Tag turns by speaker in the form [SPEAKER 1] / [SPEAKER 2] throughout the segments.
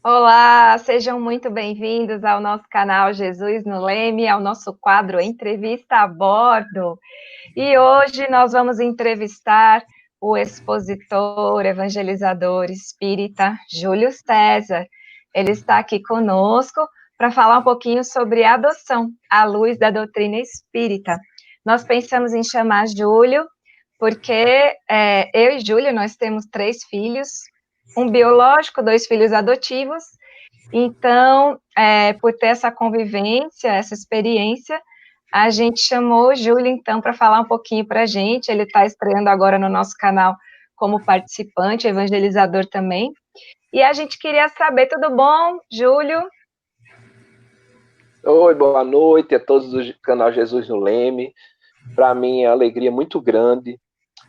[SPEAKER 1] Olá, sejam muito bem-vindos ao nosso canal Jesus no Leme, ao nosso quadro Entrevista a Bordo. E hoje nós vamos entrevistar o expositor, evangelizador espírita Júlio César. Ele está aqui conosco para falar um pouquinho sobre adoção à luz da doutrina espírita. Nós pensamos em chamar Júlio porque eu e Júlio, nós temos 3 filhos, um biológico, 2 filhos adotivos. Então, por ter essa convivência, essa experiência, a gente chamou o Júlio, então, para falar um pouquinho para a gente. Ele está estreando agora no nosso canal como participante, evangelizador também. E a gente queria saber, tudo bom, Júlio?
[SPEAKER 2] Oi, boa noite a todos do canal Jesus no Leme. Para mim é uma alegria muito grande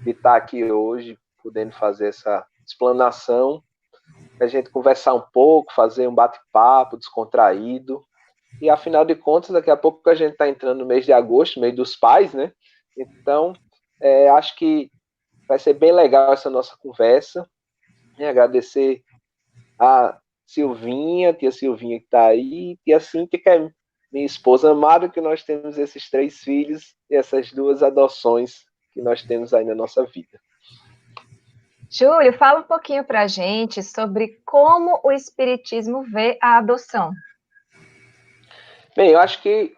[SPEAKER 2] de estar aqui hoje, podendo fazer essa explanação, a gente conversar um pouco, fazer um bate-papo descontraído. E afinal de contas, daqui a pouco a gente está entrando no mês de agosto, mês dos pais, né? Então, acho que vai ser bem legal essa nossa conversa. E agradecer a Silvinha, tia Silvinha que está aí, tia Cíntia, que é minha esposa amada, que nós temos esses 3 filhos e essas 2 adoções que nós temos aí na nossa vida.
[SPEAKER 1] Júlio, fala um pouquinho para a gente sobre como o Espiritismo vê a adoção.
[SPEAKER 2] Bem, eu acho que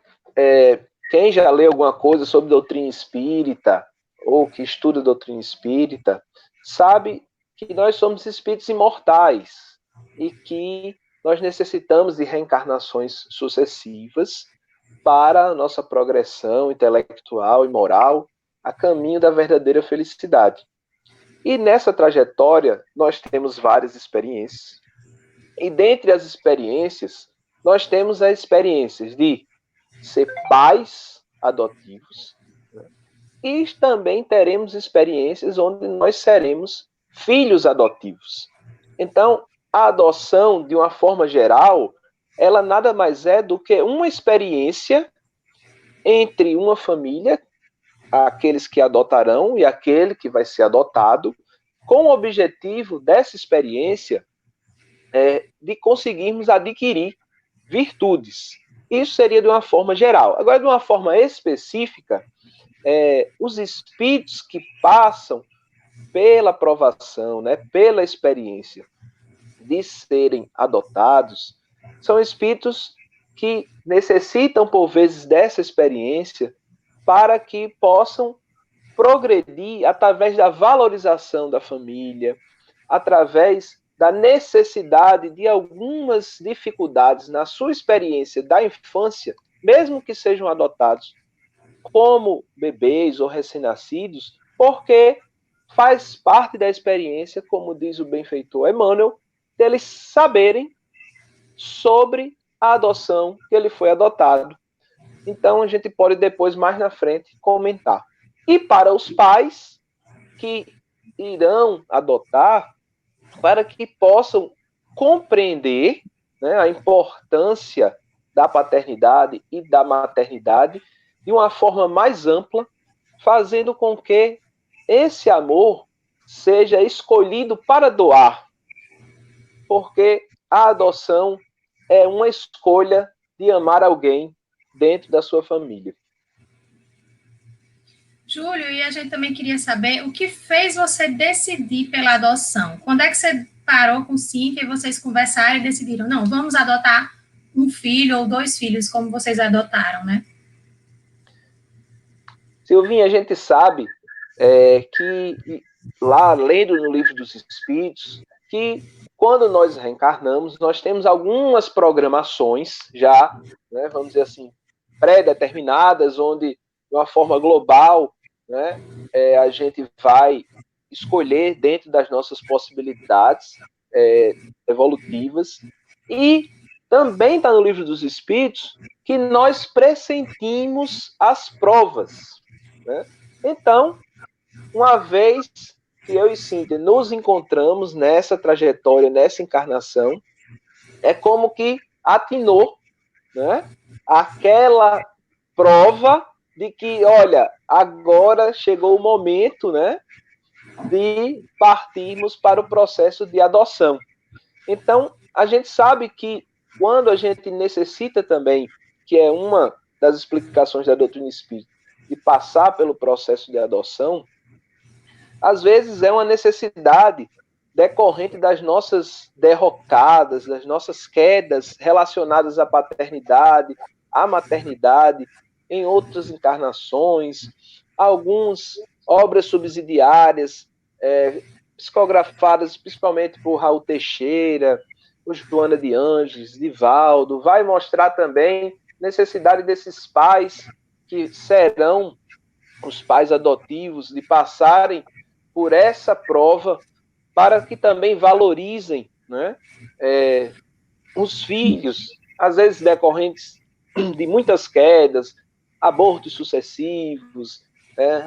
[SPEAKER 2] quem já leu alguma coisa sobre doutrina espírita, ou que estuda doutrina espírita, sabe que nós somos espíritos imortais e que nós necessitamos de reencarnações sucessivas para a nossa progressão intelectual e moral a caminho da verdadeira felicidade. E nessa trajetória, nós temos várias experiências. E dentre as experiências, nós temos as experiências de ser pais adotivos, né? E também teremos experiências onde nós seremos filhos adotivos. Então, a adoção, de uma forma geral, ela nada mais é do que uma experiência entre uma família, aqueles que adotarão e aquele que vai ser adotado, com o objetivo dessa experiência de conseguirmos adquirir virtudes. Isso seria de uma forma geral. Agora, de uma forma específica, os espíritos que passam pela provação, né, pela experiência de serem adotados, são espíritos que necessitam, por vezes, dessa experiência para que possam progredir através da valorização da família, através da necessidade de algumas dificuldades na sua experiência da infância, mesmo que sejam adotados como bebês ou recém-nascidos, porque faz parte da experiência, como diz o benfeitor Emmanuel, deles saberem sobre a adoção que ele foi adotado. Então, a gente pode depois, mais na frente, comentar. E para os pais que irão adotar, para que possam compreender, né, a importância da paternidade e da maternidade de uma forma mais ampla, fazendo com que esse amor seja escolhido para doar. Porque a adoção é uma escolha de amar alguém dentro da sua família.
[SPEAKER 3] Júlio, e a gente também queria saber o que fez você decidir pela adoção. Quando é que você parou com Cíntia e vocês conversaram e decidiram, não, vamos adotar um filho ou 2 filhos, como vocês adotaram, né?
[SPEAKER 2] Silvinha, a gente sabe que lá, lendo no Livro dos Espíritos, que quando nós reencarnamos, nós temos algumas programações já, né, vamos dizer assim, pré-determinadas, onde, de uma forma global, né, a gente vai escolher dentro das nossas possibilidades evolutivas. E também está no Livro dos Espíritos que nós pressentimos as provas, né? Então, uma vez que eu e Cíntia nos encontramos nessa trajetória, nessa encarnação, é como que atinou, né, aquela prova de que, olha, agora chegou o momento, né, de partirmos para o processo de adoção. Então, a gente sabe que quando a gente necessita também, que é uma das explicações da doutrina espírita, de passar pelo processo de adoção, às vezes é uma necessidade decorrente das nossas derrocadas, das nossas quedas relacionadas à paternidade, à maternidade, em outras encarnações, algumas obras subsidiárias, psicografadas principalmente por Raul Teixeira, por Joana de Ângeles, Divaldo, vai mostrar também necessidade desses pais que serão os pais adotivos, de passarem por essa prova para que também valorizem, né, os filhos, às vezes decorrentes de muitas quedas, abortos sucessivos,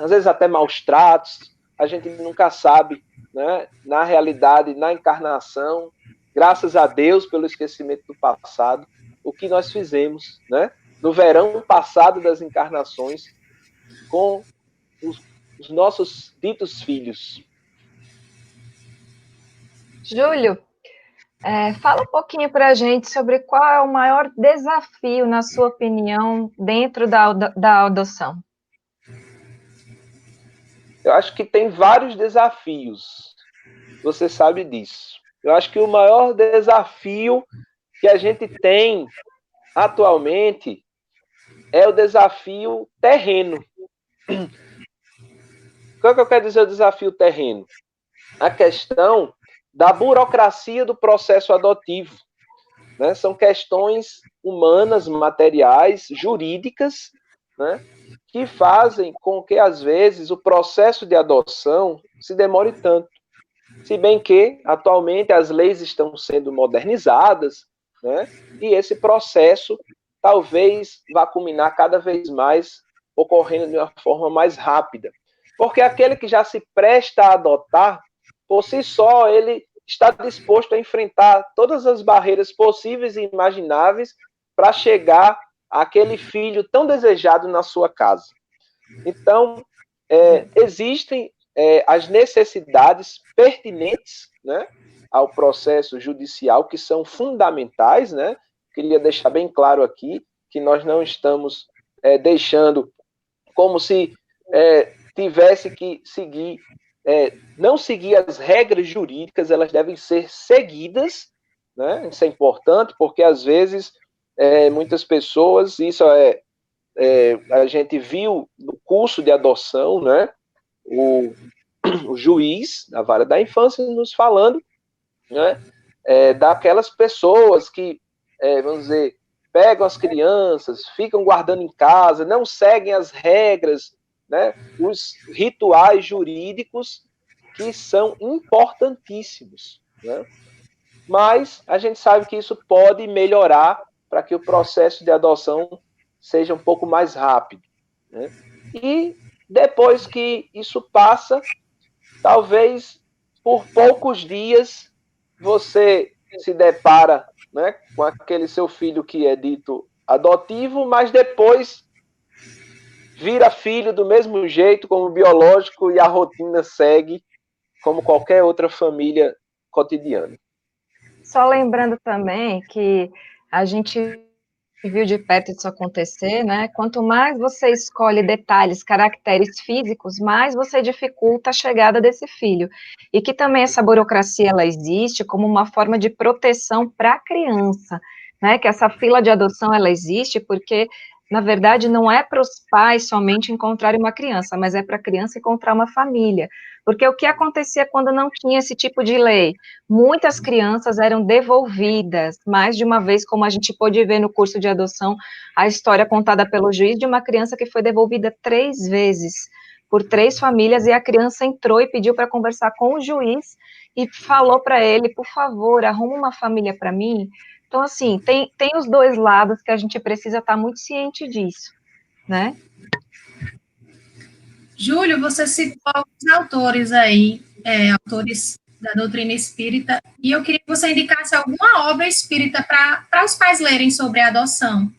[SPEAKER 2] às vezes até maus tratos, a gente nunca sabe, né, na realidade, na encarnação, graças a Deus pelo esquecimento do passado, o que nós fizemos, né, no verão passado das encarnações com os nossos ditos filhos.
[SPEAKER 1] Júlio, fala um pouquinho para a gente sobre qual é o maior desafio, na sua opinião, dentro da adoção.
[SPEAKER 2] Eu acho que tem vários desafios, você sabe disso. Eu acho que o maior desafio que a gente tem atualmente é o desafio terreno. O que eu quero dizer o desafio terreno? A questão da burocracia do processo adotivo, né? São questões humanas, materiais, jurídicas, né, que fazem com que, às vezes, o processo de adoção se demore tanto. Se bem que, atualmente, as leis estão sendo modernizadas, né, e esse processo talvez vá culminar cada vez mais, ocorrendo de uma forma mais rápida. Porque aquele que já se presta a adotar, por si só, ele está disposto a enfrentar todas as barreiras possíveis e imagináveis para chegar àquele filho tão desejado na sua casa. Então, existem as necessidades pertinentes, né, ao processo judicial, que são fundamentais, né? Queria deixar bem claro aqui que nós não estamos deixando como se tivesse que seguir, não seguir as regras jurídicas, elas devem ser seguidas, né? Isso é importante, porque às vezes muitas pessoas, isso a gente viu no curso de adoção, né? O juiz da vara da infância nos falando, né, daquelas pessoas que, vamos dizer, pegam as crianças, ficam guardando em casa, não seguem as regras, né, os rituais jurídicos que são importantíssimos, né? Mas a gente sabe que isso pode melhorar para que o processo de adoção seja um pouco mais rápido, né? E depois que isso passa, talvez por poucos dias você se depara, né, com aquele seu filho que é dito adotivo, mas depois vira filho do mesmo jeito como biológico e a rotina segue como qualquer outra família cotidiana.
[SPEAKER 1] Só lembrando também que a gente viu de perto isso acontecer, né? Quanto mais você escolhe detalhes, caracteres físicos, mais você dificulta a chegada desse filho. E que também essa burocracia ela existe como uma forma de proteção para a criança, né? Que essa fila de adoção ela existe porque na verdade, não é para os pais somente encontrarem uma criança, mas é para a criança encontrar uma família. Porque o que acontecia quando não tinha esse tipo de lei? Muitas crianças eram devolvidas, mais de uma vez, como a gente pôde ver no curso de adoção, a história contada pelo juiz de uma criança que foi devolvida 3 vezes, por 3 famílias, e a criança entrou e pediu para conversar com o juiz, e falou para ele, por favor, arruma uma família para mim. Então, assim, tem os dois lados que a gente precisa estar muito ciente disso, né?
[SPEAKER 3] Júlio, você citou alguns autores aí, autores da doutrina espírita, e eu queria que você indicasse alguma obra espírita para os pais lerem sobre a adoção.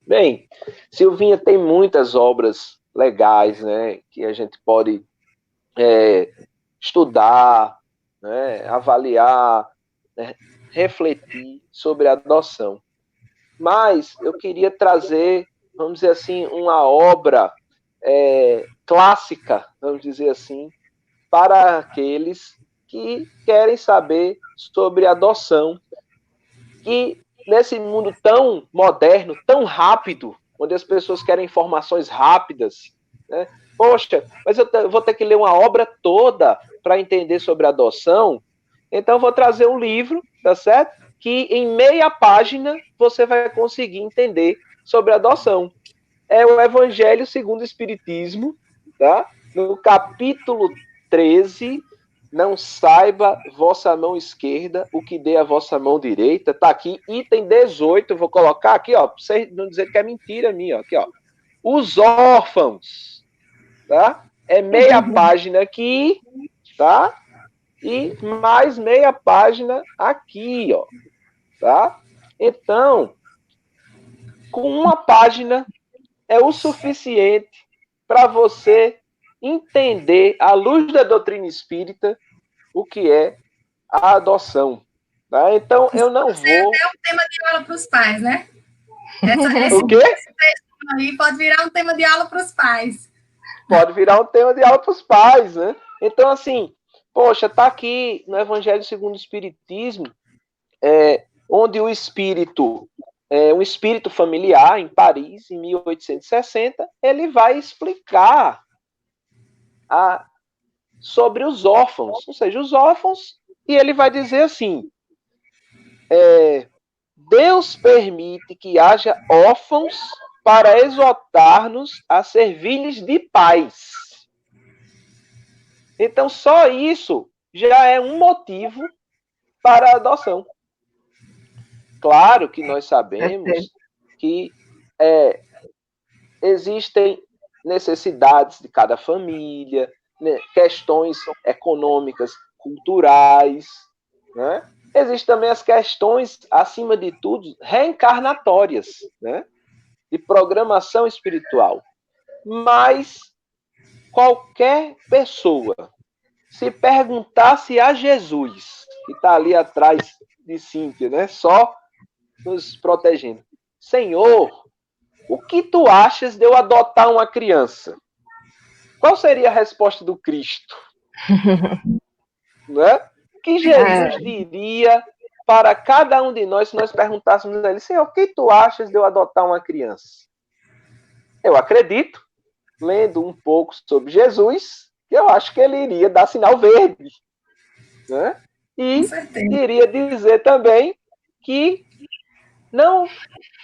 [SPEAKER 2] Bem, Silvinha, tem muitas obras legais, né, que a gente pode estudar, né, avaliar, né? refletir sobre a adoção. Mas eu queria trazer, vamos dizer assim, uma obra clássica, vamos dizer assim, para aqueles que querem saber sobre adoção, que nesse mundo tão moderno, tão rápido, onde as pessoas querem informações rápidas, né? Poxa, mas eu vou ter que ler uma obra toda para entender sobre adoção, então eu vou trazer um livro, tá certo? Que em meia página você vai conseguir entender sobre adoção. É o Evangelho segundo o Espiritismo, tá? No capítulo 13, não saiba vossa mão esquerda o que dê a vossa mão direita. Tá aqui, item 18, eu vou colocar aqui, ó, para vocês não dizer que é mentira minha, ó, aqui, ó. Os órfãos, tá? É meia página aqui, tá? E mais meia página aqui, ó, tá? Então, com uma página é o suficiente para você entender, à luz da doutrina espírita, o que é a adoção. Tá? Então, eu não vou...
[SPEAKER 3] É um tema de aula para os pais, né?
[SPEAKER 2] O quê?
[SPEAKER 3] Esse texto aí pode virar um tema de aula para os pais.
[SPEAKER 2] Pode virar um tema de aula para os pais, né? Então, assim, poxa, tá aqui no Evangelho segundo o Espiritismo, onde o espírito, um espírito familiar em Paris, em 1860, ele vai explicar sobre os órfãos, ou seja, os órfãos, e ele vai dizer assim, Deus permite que haja órfãos para exortar-nos a servir-lhes de pais. Então, só isso já é um motivo para a adoção. Claro que nós sabemos que existem necessidades de cada família, né, questões econômicas, culturais, né? Existem também as questões, acima de tudo, reencarnatórias, né? De programação espiritual. Mas qualquer pessoa, se perguntasse a Jesus, que está ali atrás de Cíntia, né? Só nos protegendo. Senhor, o que tu achas de eu adotar uma criança? Qual seria a resposta do Cristo? Né? O que Jesus diria para cada um de nós se nós perguntássemos a ele, Senhor, o que tu achas de eu adotar uma criança? Eu acredito, lendo um pouco sobre Jesus, que eu acho que ele iria dar sinal verde. Né? E iria dizer também que não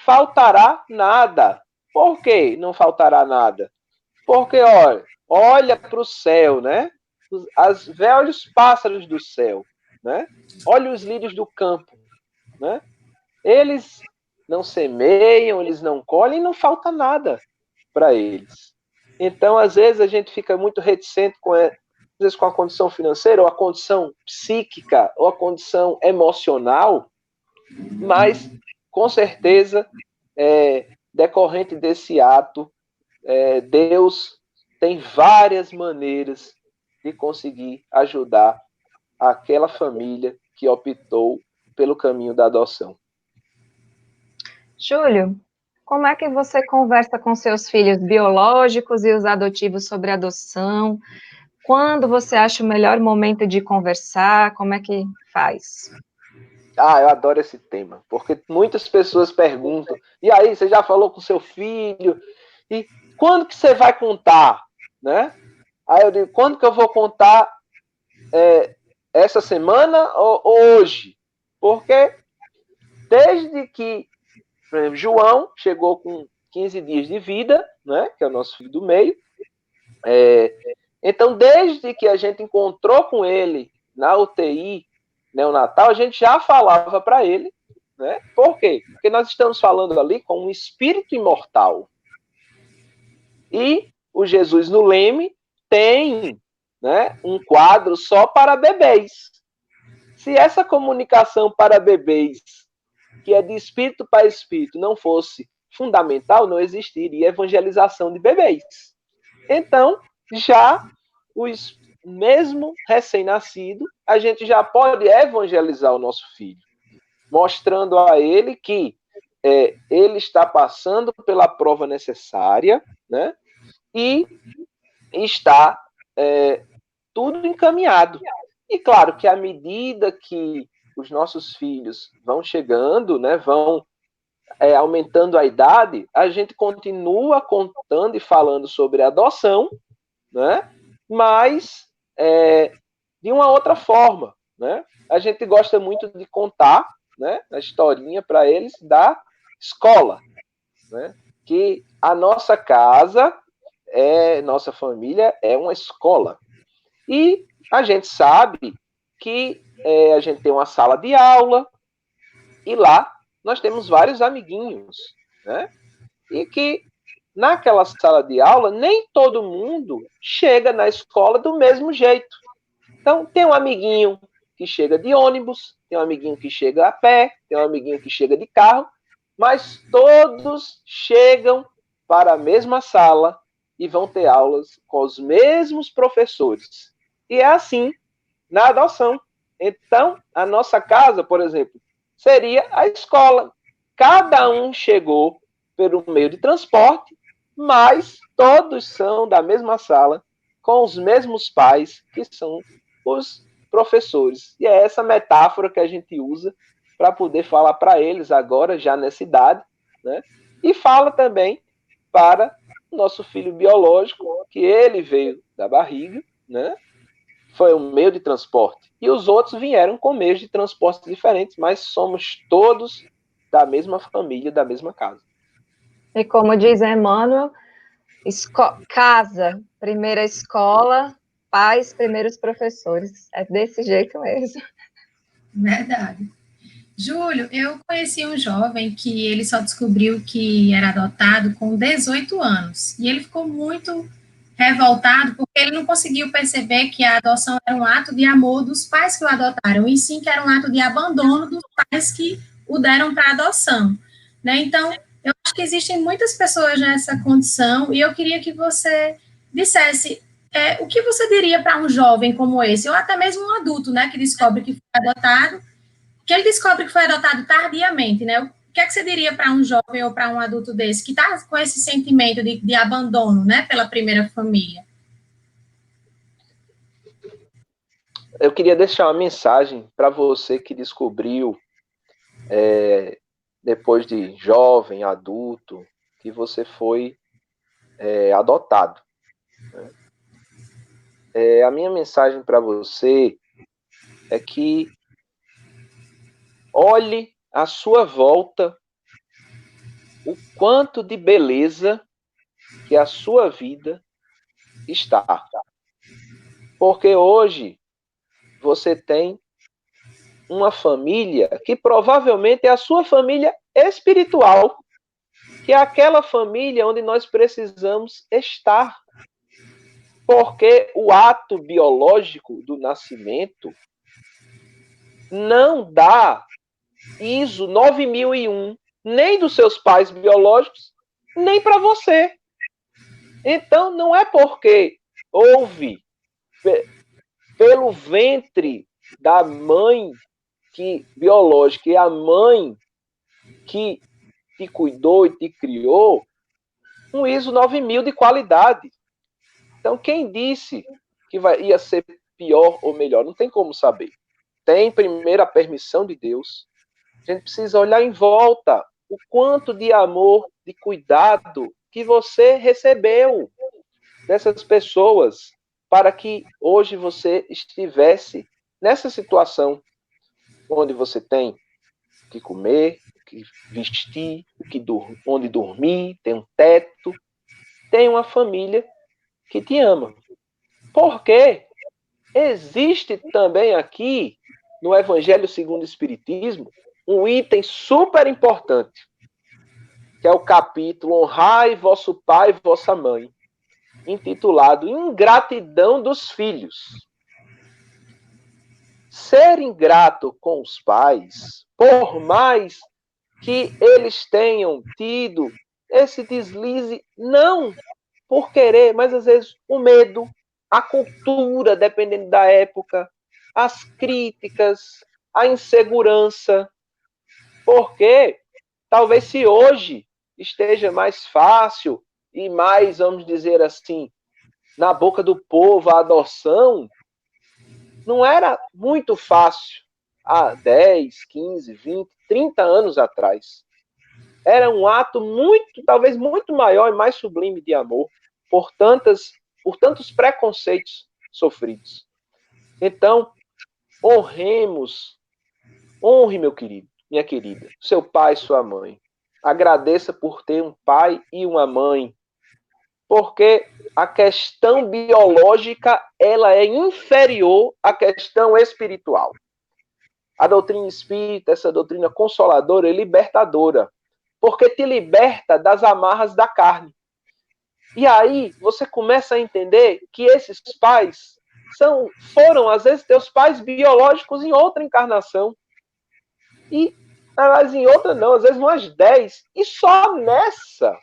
[SPEAKER 2] faltará nada. Por que não faltará nada? Porque, olha para o céu, né? Olha os pássaros do céu, né? Olha os lírios do campo, né? Eles não semeiam, eles não colhem, não falta nada para eles. Então, às vezes, a gente fica muito reticente às vezes com a condição financeira, ou a condição psíquica, ou a condição emocional, mas, com certeza, decorrente desse ato, Deus tem várias maneiras de conseguir ajudar aquela família que optou pelo caminho da adoção.
[SPEAKER 1] Júlio, como é que você conversa com seus filhos biológicos e os adotivos sobre adoção? Quando você acha o melhor momento de conversar? Como é que faz?
[SPEAKER 2] Eu adoro esse tema, porque muitas pessoas perguntam, e aí, você já falou com seu filho? E quando que você vai contar? Né? Aí eu digo, quando que eu vou contar? Essa semana ou hoje? Porque desde que, por exemplo, João chegou com 15 dias de vida, né, que é o nosso filho do meio, então desde que a gente encontrou com ele na UTI neonatal, a gente já falava para ele, né? Por quê? Porque nós estamos falando ali com um espírito imortal. E o Jesus no Leme tem, né, um quadro só para bebês. Se essa comunicação para bebês, que é de espírito para espírito, não fosse fundamental, não existiria evangelização de bebês. Então, já os mesmo recém-nascido, a gente já pode evangelizar o nosso filho. mostrando a ele que ele está passando pela prova necessária, né? E está tudo encaminhado. E claro que à medida que os nossos filhos vão chegando, né, vão aumentando a idade, a gente continua contando e falando sobre adoção, né? Mas de uma outra forma, né? A gente gosta muito de contar, né, a historinha para eles da escola, né? Que a nossa casa, nossa família é uma escola. E a gente sabe que a gente tem uma sala de aula e lá nós temos vários amiguinhos, né? E que naquela sala de aula nem todo mundo chega na escola do mesmo jeito. Então, tem um amiguinho que chega de ônibus, tem um amiguinho que chega a pé, tem um amiguinho que chega de carro, mas todos chegam para a mesma sala e vão ter aulas com os mesmos professores. E é assim na adoção. Então, a nossa casa, por exemplo, seria a escola. Cada um chegou pelo meio de transporte, mas todos são da mesma sala, com os mesmos pais, que são os professores. E é essa metáfora que a gente usa para poder falar para eles agora, já nessa idade, né? E fala também para o nosso filho biológico, que ele veio da barriga, né? Foi um meio de transporte. E os outros vieram com meios de transporte diferentes, mas somos todos da mesma família, da mesma casa.
[SPEAKER 1] E como diz Emmanuel, casa, primeira escola, pais, primeiros professores. É desse jeito mesmo.
[SPEAKER 3] Verdade. Júlio, eu conheci um jovem que ele só descobriu que era adotado com 18 anos. E ele ficou muito revoltado porque ele não conseguiu perceber que a adoção era um ato de amor dos pais que o adotaram, e sim que era um ato de abandono dos pais que o deram para adoção, né? Então, eu acho que existem muitas pessoas nessa condição, e eu queria que você dissesse o que você diria para um jovem como esse, ou até mesmo um adulto, né, que descobre que foi adotado, que ele descobre que foi adotado tardiamente, né? O que é que você diria para um jovem ou para um adulto desse que está com esse sentimento de abandono, né, pela primeira família?
[SPEAKER 2] Eu queria deixar uma mensagem para você que descobriu, depois de jovem, adulto, que você foi adotado. A minha mensagem para você é que olhe à sua volta o quanto de beleza que a sua vida está. Porque hoje você tem uma família que provavelmente é a sua família espiritual, que é aquela família onde nós precisamos estar. Porque o ato biológico do nascimento não dá ISO 9001, nem dos seus pais biológicos, nem para você. Então, não é porque houve pelo ventre da mãe biológica e a mãe que te cuidou e te criou, um ISO 9000 de qualidade. Então, quem disse que ia ser pior ou melhor? Não tem como saber. Tem primeiro a permissão de Deus. A gente precisa olhar em volta o quanto de amor, de cuidado que você recebeu dessas pessoas para que hoje você estivesse nessa situação onde você tem o que comer, o que vestir, onde dormir, tem um teto, tem uma família que te ama. Porque existe também aqui, no Evangelho segundo o Espiritismo, um item super importante, que é o capítulo Honrai vosso pai e vossa mãe, intitulado Ingratidão dos Filhos. Ser ingrato com os pais, por mais que eles tenham tido esse deslize, não por querer, mas às vezes o medo, a cultura, dependendo da época, as críticas, a insegurança, Porque talvez se hoje esteja mais fácil e mais, vamos dizer assim, na boca do povo a adoção, não era muito fácil há 10, 15, 20, 30 anos atrás. Era um ato talvez muito maior e mais sublime de amor por tantos preconceitos sofridos. Então, honre, meu querido, minha querida, seu pai e sua mãe. Agradeça por ter um pai e uma mãe, porque a questão biológica ela é inferior à questão espiritual. A doutrina espírita, essa doutrina consoladora e libertadora, porque te liberta das amarras da carne. E aí você começa a entender que esses pais foram, às vezes, teus pais biológicos em outra encarnação. E, aliás, em outra não, às vezes umas 10. E só nessa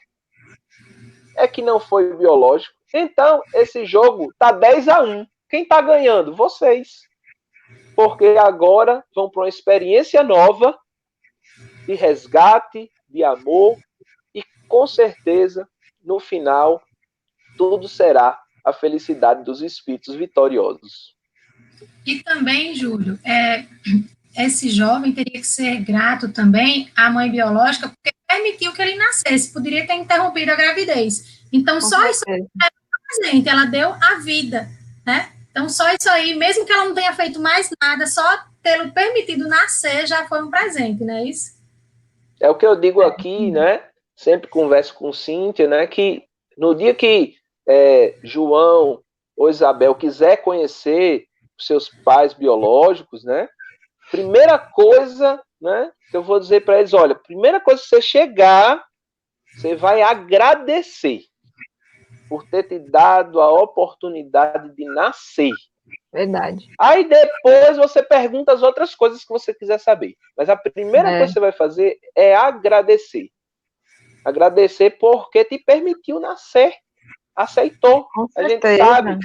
[SPEAKER 2] é que não foi biológico. Então, esse jogo tá 10-1. Quem tá ganhando? Vocês. Porque agora vão para uma experiência nova de resgate, de amor, e com certeza, no final, tudo será a felicidade dos espíritos vitoriosos.
[SPEAKER 3] E também, Júlio, esse jovem teria que ser grato também à mãe biológica, porque permitiu que ele nascesse, poderia ter interrompido a gravidez. Então, só isso é presente, ela deu a vida, né? Então, só isso aí, mesmo que ela não tenha feito mais nada, só tê-lo permitido nascer já foi um presente, não é isso?
[SPEAKER 2] É o que eu digo aqui, né? Sempre converso com Cíntia, né? Que no dia que João ou Isabel quiser conhecer os seus pais biológicos, né? Primeira coisa, né? Que eu vou dizer para eles, olha, primeira coisa que você chegar, você vai agradecer por ter te dado a oportunidade de nascer.
[SPEAKER 1] Verdade.
[SPEAKER 2] Aí depois você pergunta as outras coisas que você quiser saber. Mas a primeira coisa que você vai fazer é agradecer. Agradecer porque te permitiu nascer. Aceitou. A gente sabe,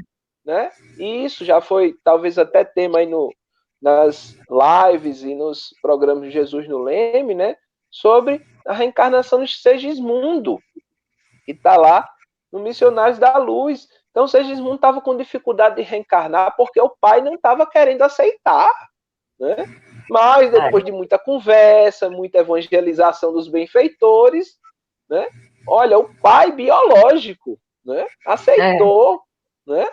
[SPEAKER 2] né? E isso já foi talvez até tema aí nas lives e nos programas de Jesus no Leme, né? Sobre a reencarnação de Segismundo, que está lá no Missionários da Luz. Então, Segismundo estava com dificuldade de reencarnar porque o pai não estava querendo aceitar, né? Mas, depois de muita conversa, muita evangelização dos benfeitores, né? Olha, o pai biológico, né? Aceitou, né?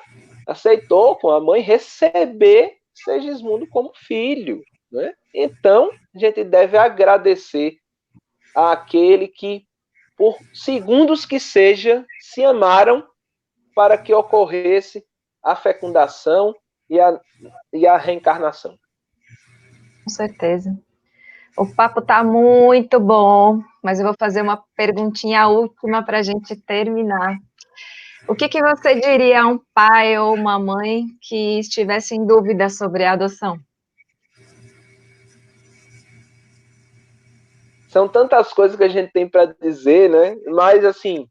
[SPEAKER 2] Aceitou com a mãe receber Segismundo como filho, né? Então, a gente deve agradecer àquele que, por segundos que seja, se amaram para que ocorresse a fecundação e a reencarnação.
[SPEAKER 1] Com certeza. O papo está muito bom, mas eu vou fazer uma perguntinha última para a gente terminar. O que você diria a um pai ou uma mãe que estivesse em dúvida sobre a adoção?
[SPEAKER 2] São tantas coisas que a gente tem para dizer, né? Mas, assim,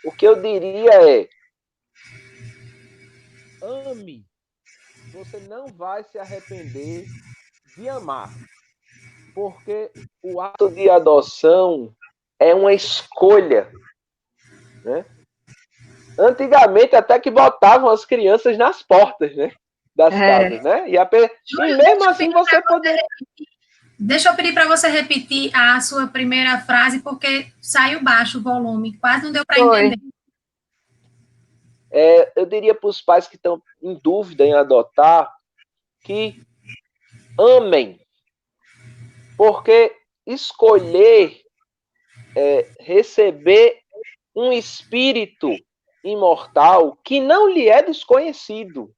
[SPEAKER 2] o que eu diria é: ame. Você não vai se arrepender de amar. Porque o ato de adoção é uma escolha, né? Antigamente, até que botavam as crianças nas portas, né? Das casas, né? E mesmo assim você poderia...
[SPEAKER 3] Deixa eu pedir para você repetir a sua primeira frase, porque saiu baixo o volume, quase não deu para entender.
[SPEAKER 2] Eu diria para os pais que estão em dúvida em adotar que amem, porque escolher receber um espírito imortal que não lhe é desconhecido,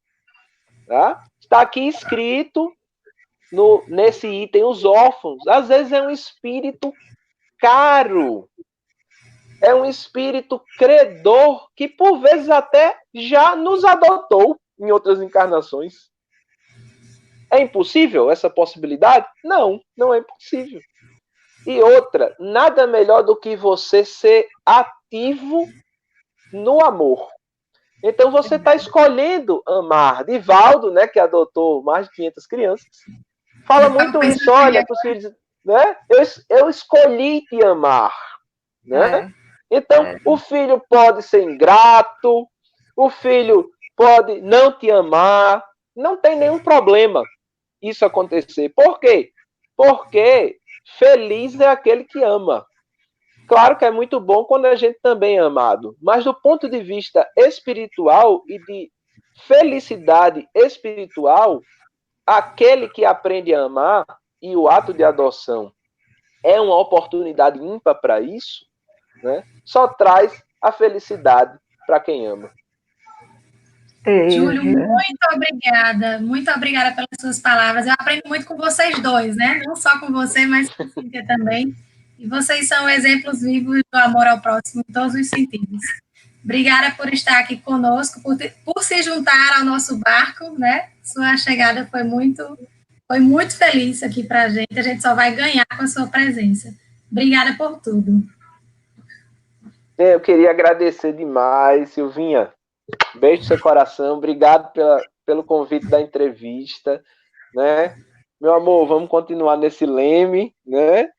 [SPEAKER 2] tá? Está aqui escrito nesse item, os órfãos. Às vezes é um espírito caro, é um espírito credor que por vezes até já nos adotou em outras encarnações. É impossível essa possibilidade? Não, não é impossível. E outra, nada melhor do que você ser ativo no amor. Então você está escolhendo amar. Divaldo, né, que adotou mais de 500 crianças, fala muito isso. Olha, para os filhos, né? Eu escolhi te amar, né? Então, o filho pode ser ingrato, o filho pode não te amar, não tem nenhum problema isso acontecer. Por quê? Porque feliz é aquele que ama. Claro que é muito bom quando a gente também é amado, mas do ponto de vista espiritual e de felicidade espiritual, aquele que aprende a amar, e o ato de adoção é uma oportunidade ímpar para isso, né? Só traz a felicidade para quem ama.
[SPEAKER 3] Júlio, muito obrigada pelas suas palavras. Eu aprendo muito com vocês dois, né? Não só com você, mas com Cíntia também. E vocês são exemplos vivos do amor ao próximo em todos os sentidos. Obrigada por estar aqui conosco, por se juntar ao nosso barco, né? Sua chegada foi muito feliz aqui para a gente só vai ganhar com a sua presença. Obrigada por tudo.
[SPEAKER 2] Eu queria agradecer demais, Silvinha. Beijo no seu coração, obrigado pelo convite da entrevista, né? Meu amor, vamos continuar nesse leme, né?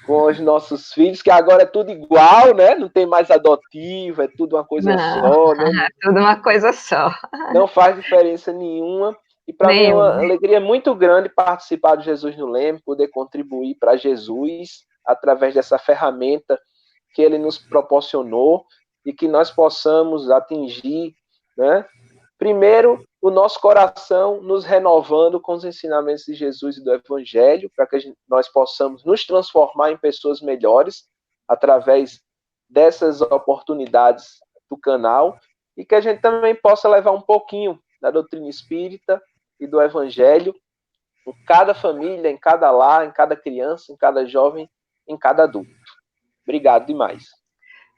[SPEAKER 2] Com os nossos filhos, que agora é tudo igual, né? Não tem mais adotivo, é tudo uma coisa só, né?
[SPEAKER 1] É tudo uma coisa só.
[SPEAKER 2] Não faz diferença nenhuma. E para mim é uma alegria muito grande participar do Jesus no Leme, poder contribuir para Jesus através dessa ferramenta que ele nos proporcionou e que nós possamos atingir, né? Primeiro, o nosso coração nos renovando com os ensinamentos de Jesus e do Evangelho, para que nós possamos nos transformar em pessoas melhores através dessas oportunidades do canal e que a gente também possa levar um pouquinho da doutrina espírita e do Evangelho em cada família, em cada lar, em cada criança, em cada jovem, em cada adulto. Obrigado demais.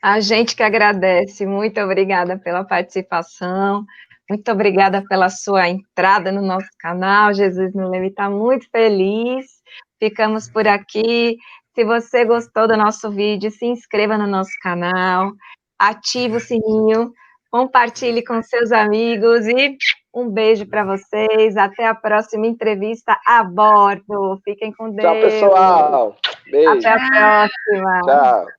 [SPEAKER 1] A gente que agradece. Muito obrigada pela participação. Muito obrigada pela sua entrada no nosso canal. Jesus no Leme está muito feliz. Ficamos por aqui. Se você gostou do nosso vídeo, se inscreva no nosso canal, ative o sininho, compartilhe com seus amigos e um beijo para vocês. Até a próxima entrevista a bordo. Fiquem com Deus.
[SPEAKER 2] Tchau, pessoal. Beijo.
[SPEAKER 1] Até a próxima.
[SPEAKER 2] Tchau.